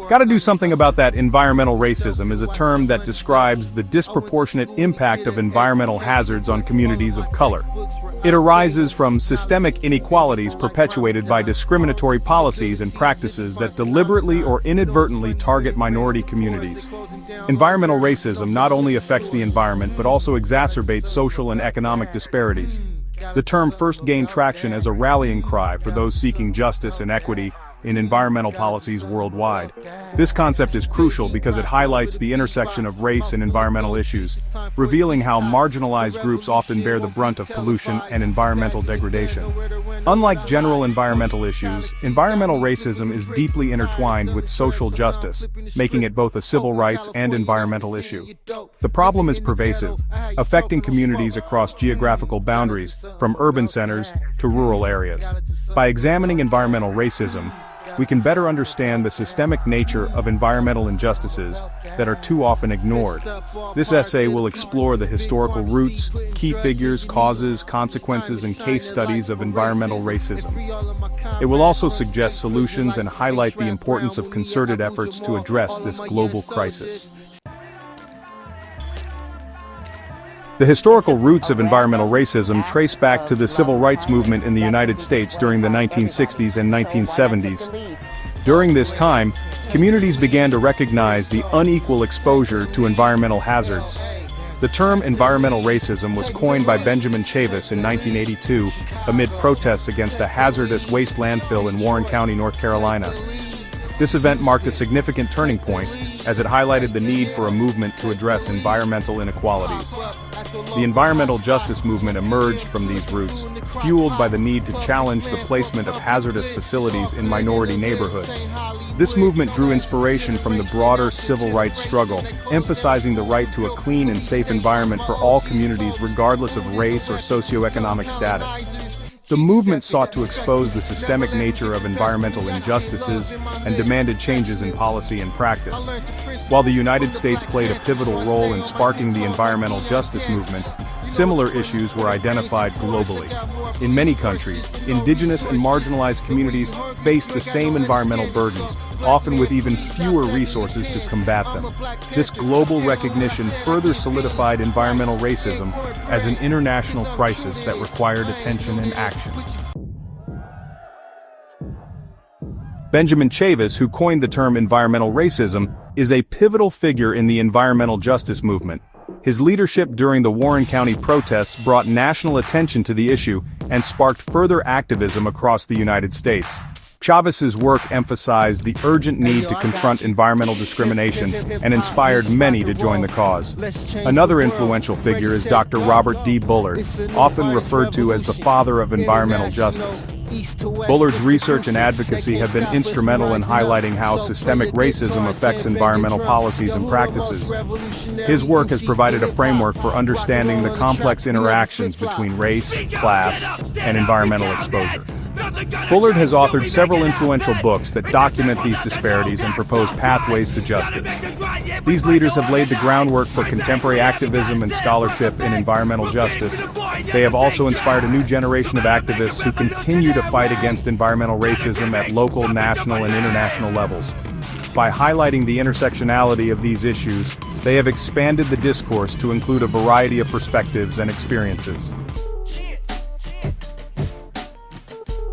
Gotta do something about that. Environmental racism is a term that describes the disproportionate impact of environmental hazards on communities of color. It arises from systemic inequalities perpetuated by discriminatory policies and practices that deliberately or inadvertently target minority communities. Environmental racism not only affects the environment but also exacerbates social and economic disparities. The term first gained traction as a rallying cry for those seeking justice and equity in environmental policies worldwide. This concept is crucial because it highlights the intersection of race and environmental issues, revealing how marginalized groups often bear the brunt of pollution and environmental degradation. Unlike general environmental issues, environmental racism is deeply intertwined with social justice, making it both a civil rights and environmental issue. The problem is pervasive, affecting communities across geographical boundaries, from urban centers to rural areas. By examining environmental racism, we can better understand the systemic nature of environmental injustices that are too often ignored. This essay will explore the historical roots, key figures, causes, consequences, and case studies of environmental racism. It will also suggest solutions and highlight the importance of concerted efforts to address this global crisis. The historical roots of environmental racism trace back to the civil rights movement in the United States during the 1960s and 1970s. During this time, communities began to recognize the unequal exposure to environmental hazards. The term environmental racism was coined by Benjamin Chavis in 1982 amid protests against a hazardous waste landfill in Warren County, North Carolina. This event marked a significant turning point, as it highlighted the need for a movement to address environmental inequalities. The environmental justice movement emerged from these roots, fueled by the need to challenge the placement of hazardous facilities in minority neighborhoods. This movement drew inspiration from the broader civil rights struggle, emphasizing the right to a clean and safe environment for all communities regardless of race or socioeconomic status. The movement sought to expose the systemic nature of environmental injustices and demanded changes in policy and practice. While the United States played a pivotal role in sparking the environmental justice movement, similar issues were identified globally. In many countries, indigenous and marginalized communities face the same environmental burdens, often with even fewer resources to combat them. This global recognition further solidified environmental racism as an international crisis that required attention and action. Benjamin Chavis, who coined the term environmental racism, is a pivotal figure in the environmental justice movement. His leadership during the Warren County protests brought national attention to the issue and sparked further activism across the United States. Chavis's work emphasized the urgent need to confront environmental discrimination and inspired many to join the cause. Another influential figure is Dr. Robert D. Bullard, often referred to as the father of environmental justice. Bullard's research and advocacy have been instrumental in highlighting how systemic racism affects environmental policies and practices. His work has provided a framework for understanding the complex interactions between race, class, and environmental exposure. Bullard has authored several influential books that document these disparities and propose pathways to justice. These leaders have laid the groundwork for contemporary activism and scholarship in environmental justice. They have also inspired a new generation of activists who continue to fight against environmental racism at local, national, and international levels. By highlighting the intersectionality of these issues, they have expanded the discourse to include a variety of perspectives and experiences.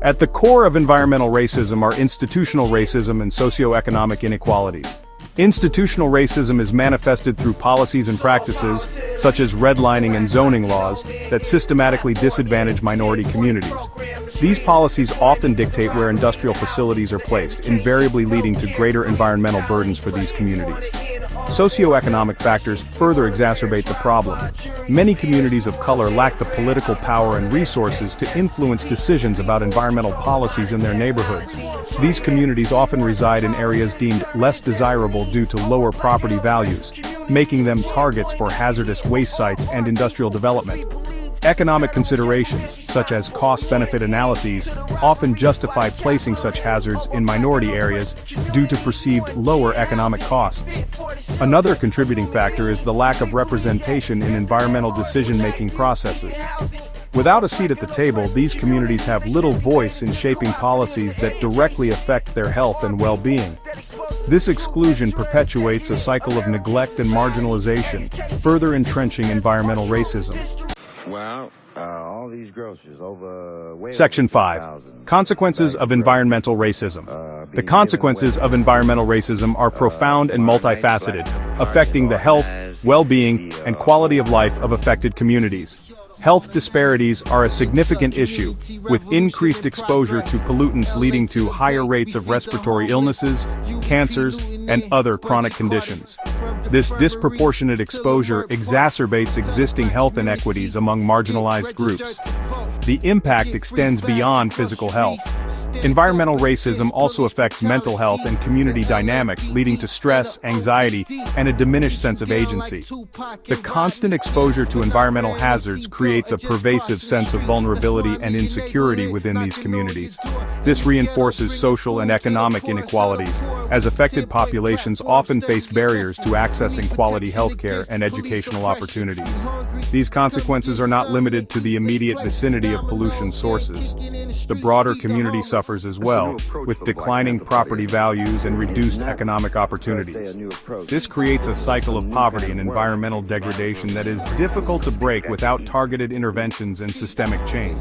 At the core of environmental racism are institutional racism and socioeconomic inequalities. Institutional racism is manifested through policies and practices, such as redlining and zoning laws, that systematically disadvantage minority communities. These policies often dictate where industrial facilities are placed, invariably leading to greater environmental burdens for these communities. Socioeconomic factors further exacerbate the problem. Many communities of color lack the political power and resources to influence decisions about environmental policies in their neighborhoods. These communities often reside in areas deemed less desirable due to lower property values, making them targets for hazardous waste sites and industrial development. Economic considerations, such as cost-benefit analyses, often justify placing such hazards in minority areas due to perceived lower economic costs. Another contributing factor is the lack of representation in environmental decision-making processes. Without a seat at the table, these communities have little voice in shaping policies that directly affect their health and well-being. This exclusion perpetuates a cycle of neglect and marginalization, further entrenching environmental racism. Well, all these groceries over... Section 5. Consequences of environmental racism. The consequences of environmental racism are profound and multifaceted, affecting the health, well-being, and quality of life of affected communities. Health disparities are a significant issue, with increased exposure to pollutants leading to higher rates of respiratory illnesses, cancers, and other chronic conditions. This disproportionate exposure exacerbates existing health inequities among marginalized groups. The impact extends beyond physical health. Environmental racism also affects mental health and community dynamics, leading to stress, anxiety, and a diminished sense of agency. The constant exposure to environmental hazards creates a pervasive sense of vulnerability and insecurity within these communities. This reinforces social and economic inequalities, as affected populations often face barriers to accessing quality healthcare and educational opportunities. These consequences are not limited to the immediate vicinity of pollution sources. The broader community suffers as well, with declining property values and reduced economic opportunities. This creates a cycle of poverty and environmental degradation that is difficult to break without targeted interventions and systemic change.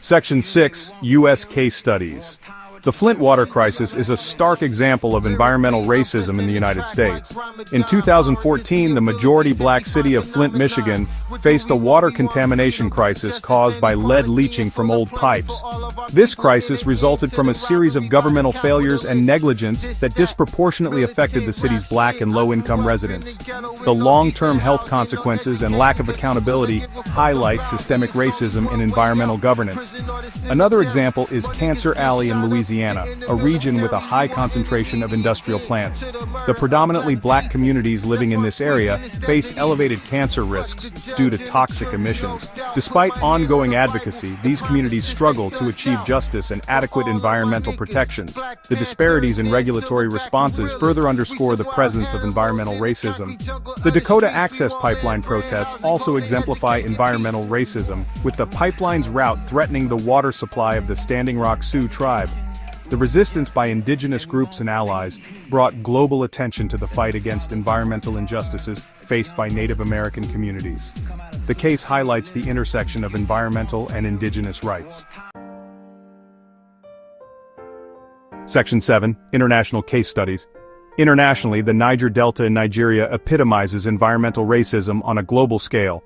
Section 6. U.S. Case Studies. The Flint water crisis is a stark example of environmental racism in the United States. In 2014, the majority-black city of Flint, Michigan, faced a water contamination crisis caused by lead leaching from old pipes. This crisis resulted from a series of governmental failures and negligence that disproportionately affected the city's black and low-income residents. The long-term health consequences and lack of accountability highlight systemic racism in environmental governance. Another example is Cancer Alley in Louisiana, a region with a high concentration of industrial plants. The predominantly black communities living in this area face elevated cancer risks due to toxic emissions. Despite ongoing advocacy, these communities struggle to achieve justice and adequate environmental protections. The disparities in regulatory responses further underscore the presence of environmental racism. The Dakota Access Pipeline protests also exemplify environmental racism, with the pipeline's route threatening the water supply of the Standing Rock Sioux tribe. The resistance by indigenous groups and allies brought global attention to the fight against environmental injustices faced by Native American communities. The case highlights the intersection of environmental and indigenous rights. Section 7. International Case Studies. Internationally, the Niger Delta in Nigeria epitomizes environmental racism on a global scale.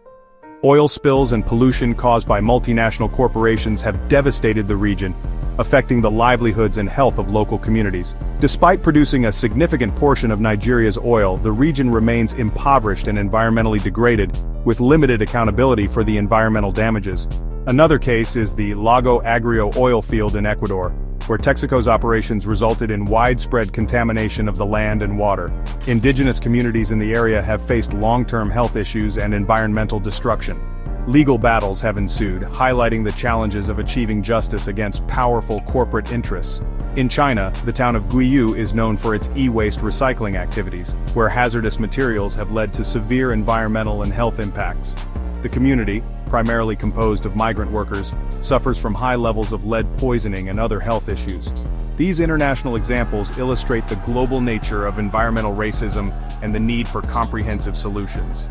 Oil spills and pollution caused by multinational corporations have devastated the region, affecting the livelihoods and health of local communities. Despite producing a significant portion of Nigeria's oil, the region remains impoverished and environmentally degraded, with limited accountability for the environmental damages. Another case is the Lago Agrio oil field in Ecuador, where Texaco's operations resulted in widespread contamination of the land and water. Indigenous communities in the area have faced long-term health issues and environmental destruction. Legal battles have ensued, highlighting the challenges of achieving justice against powerful corporate interests. In China, the town of Guiyu is known for its e-waste recycling activities, where hazardous materials have led to severe environmental and health impacts. The community, primarily composed of migrant workers, suffers from high levels of lead poisoning and other health issues. These international examples illustrate the global nature of environmental racism and the need for comprehensive solutions.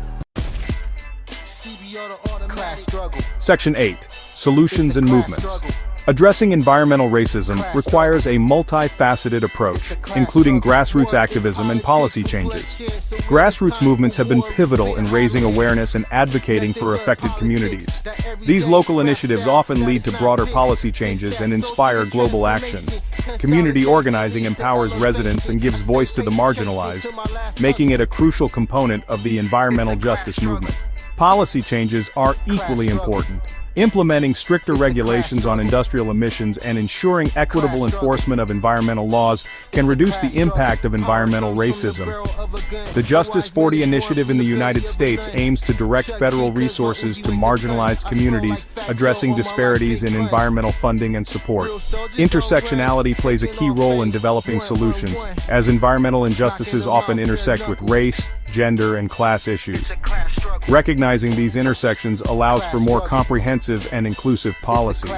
Section 8. Solutions and Movements. Addressing environmental racism requires a multifaceted approach, including grassroots activism and policy changes. Grassroots movements have been pivotal in raising awareness and advocating for affected communities. These local initiatives often lead to broader policy changes and inspire global action. Community organizing empowers residents and gives voice to the marginalized, making it a crucial component of the environmental justice movement. Policy changes are equally important. Implementing stricter regulations on industrial emissions and ensuring equitable enforcement of environmental laws can reduce the impact of environmental racism. The Justice 40 initiative in the United States aims to direct federal resources to marginalized communities, addressing disparities in environmental funding and support. Intersectionality plays a key role in developing solutions, as environmental injustices often intersect with race, gender, and class issues. Recognizing these intersections allows for more comprehensive and inclusive policies.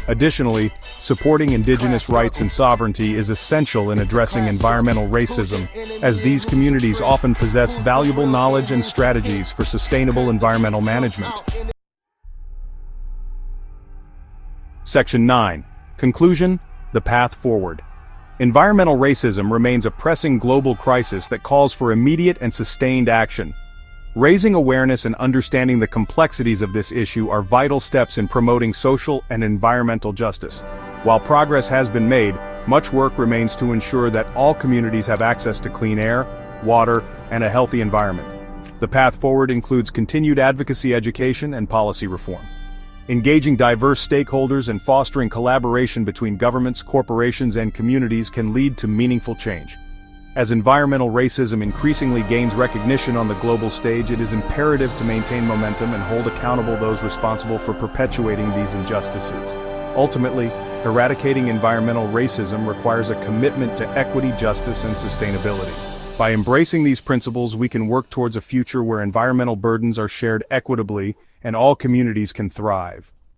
Additionally, supporting indigenous rights and sovereignty is essential in addressing environmental racism, as these communities often possess valuable knowledge and strategies for sustainable environmental management. Section 9. Conclusion: the path forward. Environmental racism remains a pressing global crisis that calls for immediate and sustained action. Raising awareness and understanding the complexities of this issue are vital steps in promoting social and environmental justice. While progress has been made, much work remains to ensure that all communities have access to clean air, water, and a healthy environment. The path forward includes continued advocacy, education, and policy reform. Engaging diverse stakeholders and fostering collaboration between governments, corporations, and communities can lead to meaningful change. As environmental racism increasingly gains recognition on the global stage, it is imperative to maintain momentum and hold accountable those responsible for perpetuating these injustices. Ultimately, eradicating environmental racism requires a commitment to equity, justice, and sustainability. By embracing these principles, we can work towards a future where environmental burdens are shared equitably and all communities can thrive.